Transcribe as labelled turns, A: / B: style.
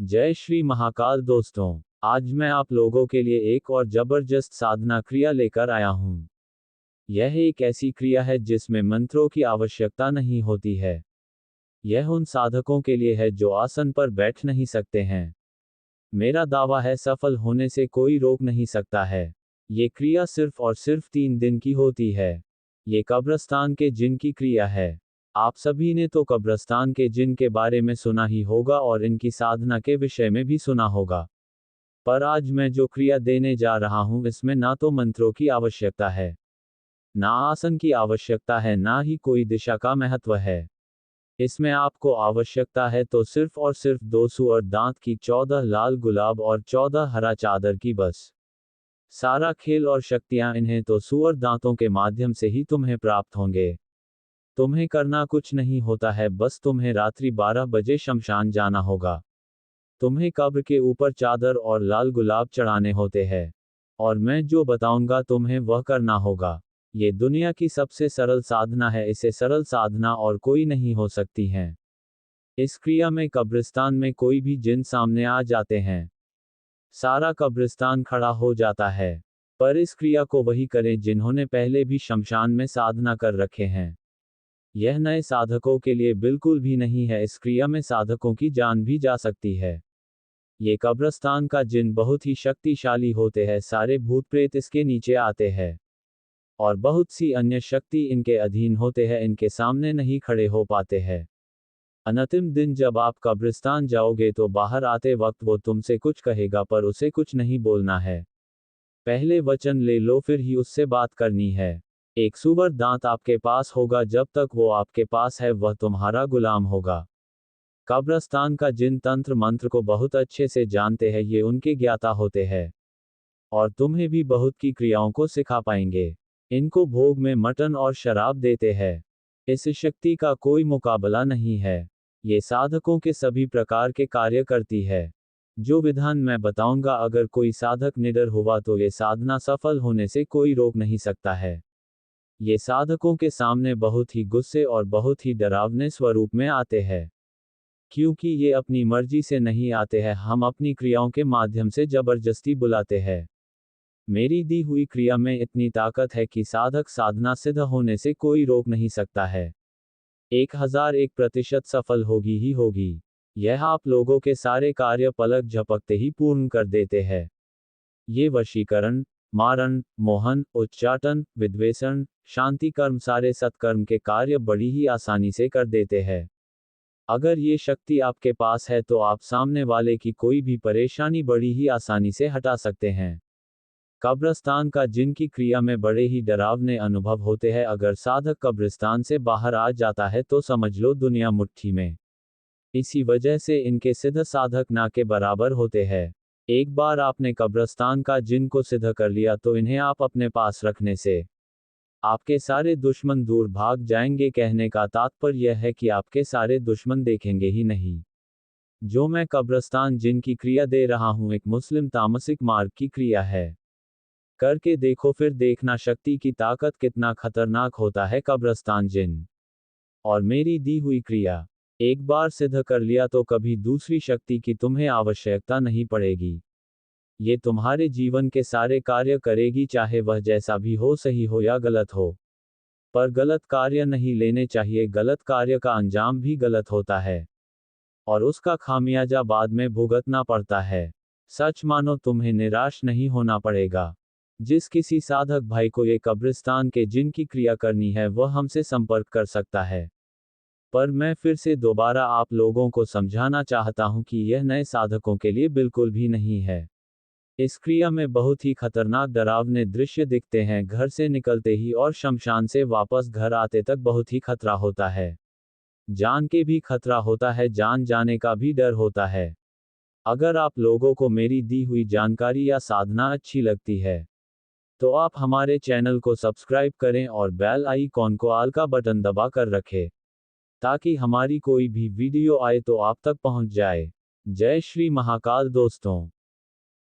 A: जय श्री महाकाल दोस्तों, आज मैं आप लोगों के लिए एक और जबरदस्त साधना क्रिया लेकर आया हूँ। यह एक ऐसी क्रिया है जिसमें मंत्रों की आवश्यकता नहीं होती है। यह उन साधकों के लिए है जो आसन पर बैठ नहीं सकते हैं। मेरा दावा है सफल होने से कोई रोक नहीं सकता है। ये क्रिया सिर्फ और सिर्फ 3 दिन की होती है। ये कब्रस्तान के जिन की क्रिया है। आप सभी ने तो कब्रस्तान के जिन के बारे में सुना ही होगा और इनकी साधना के विषय में भी सुना होगा। पर आज मैं जो क्रिया देने जा रहा हूं इसमें ना तो मंत्रों की आवश्यकता है, ना आसन की आवश्यकता है, ना ही कोई दिशा का महत्व है। इसमें आपको आवश्यकता है तो सिर्फ और सिर्फ 2 सुअर दांत की, 14 लाल गुलाब और 14 हरा चादर की बस। सारा खेल और शक्तियां इन्हें तो सुअर दांतों के माध्यम से ही तुम्हें प्राप्त होंगे। तुम्हें करना कुछ नहीं होता है, बस तुम्हें रात्रि 12 बजे शमशान जाना होगा। तुम्हें कब्र के ऊपर चादर और लाल गुलाब चढ़ाने होते हैं। और मैं जो बताऊंगा तुम्हें वह करना होगा। ये दुनिया की सबसे सरल साधना है, इसे सरल साधना और कोई नहीं हो सकती है। इस क्रिया में कब्रिस्तान में कोई भी जिन सामने आ जाते हैं। सारा कब्रिस्तान खड़ा हो जाता है। पर इस क्रिया को वही करें जिन्होंने पहले भी शमशान में साधना कर रखे हैं। यह नए साधकों के लिए बिल्कुल भी नहीं है। इस क्रिया में साधकों की जान भी जा सकती है। ये कब्रस्तान का जिन बहुत ही शक्तिशाली होते हैं, सारे भूत प्रेत इसके नीचे आते हैं। और बहुत सी अन्य शक्ति इनके अधीन होते हैं, इनके सामने नहीं खड़े हो पाते हैं। अंतिम दिन जब आप कब्रिस्तान जाओगे तो बाहर आते वक्त वो तुमसे कुछ कहेगा, पर उसे कुछ नहीं बोलना है। पहले वचन ले लो, फिर ही उससे बात करनी है। एक सुअर दांत आपके पास होगा, जब तक वो आपके पास है वह तुम्हारा गुलाम होगा। कब्रस्तान का जिन तंत्र मंत्र को बहुत अच्छे से जानते हैं, ये उनके ज्ञाता होते हैं। और तुम्हें भी बहुत की क्रियाओं को सिखा पाएंगे। इनको भोग में मटन और शराब देते हैं। इस शक्ति का कोई मुकाबला नहीं है। ये साधकों के सभी प्रकार के कार्य करती है। जो विधान मैं बताऊंगा, अगर कोई साधक निडर हुआ तो ये साधना सफल होने से कोई रोक नहीं सकता है। ये साधकों के सामने बहुत ही गुस्से और बहुत ही डरावने स्वरूप में आते हैं। क्योंकि ये अपनी मर्जी से नहीं आते हैं, हम अपनी क्रियाओं के माध्यम से जबरदस्ती बुलाते हैं। मेरी दी हुई क्रिया में इतनी ताकत है कि साधक साधना सिद्ध होने से कोई रोक नहीं सकता है। 1001% सफल होगी ही होगी। यह आप लोगों के सारे कार्य पलक झपकते ही पूर्ण कर देते हैं। ये वशीकरण, मारण, मोहन, उच्चाटन, विद्वेषण, शांति कर्म, सारे सत्कर्म के कार्य बड़ी ही आसानी से कर देते हैं। अगर ये शक्ति आपके पास है तो आप सामने वाले की कोई भी परेशानी बड़ी ही आसानी से हटा सकते हैं। कब्रस्तान का जिन की क्रिया में बड़े ही डरावने अनुभव होते हैं। अगर साधक कब्रिस्तान से बाहर आ जाता है तो समझ लो दुनिया मुट्ठी में। इसी वजह से इनके सिद्ध साधक ना के बराबर होते हैं। एक बार आपने कब्रस्तान का जिन को सिद्ध कर लिया तो इन्हें आप अपने पास रखने से आपके सारे दुश्मन दूर भाग जाएंगे। कहने का तात्पर्य यह है कि आपके सारे दुश्मन देखेंगे ही नहीं। जो मैं कब्रस्तान जिन की क्रिया दे रहा हूं, एक मुस्लिम तामसिक मार्ग की क्रिया है। करके देखो, फिर देखना शक्ति की ताकत कितना खतरनाक होता है कब्रस्तान जिन। और मेरी दी हुई क्रिया एक बार सिद्ध कर लिया तो कभी दूसरी शक्ति की तुम्हें आवश्यकता नहीं पड़ेगी। ये तुम्हारे जीवन के सारे कार्य करेगी, चाहे वह जैसा भी हो, सही हो या गलत हो। पर गलत कार्य नहीं लेने चाहिए। गलत कार्य का अंजाम भी गलत होता है और उसका खामियाजा बाद में भुगतना पड़ता है। सच मानो, तुम्हें निराश नहीं होना पड़ेगा। जिस किसी साधक भाई को ये कब्रिस्तान के जिन की क्रिया करनी है वह हमसे संपर्क कर सकता है। पर मैं फिर से दोबारा आप लोगों को समझाना चाहता हूं कि यह नए साधकों के लिए बिल्कुल भी नहीं है। इस क्रिया में बहुत ही खतरनाक डरावने दृश्य दिखते हैं। घर से निकलते ही और शमशान से वापस घर आते तक बहुत ही खतरा होता है। जान के भी खतरा होता है, जान जाने का भी डर होता है। अगर आप लोगों को मेरी दी हुई जानकारी या साधना अच्छी लगती है तो आप हमारे चैनल को सब्सक्राइब करें और बेल आइकॉन को ऑल का बटन दबा कर रखें, ताकि हमारी कोई भी वीडियो आए तो आप तक पहुंच जाए। जय श्री महाकाल दोस्तों।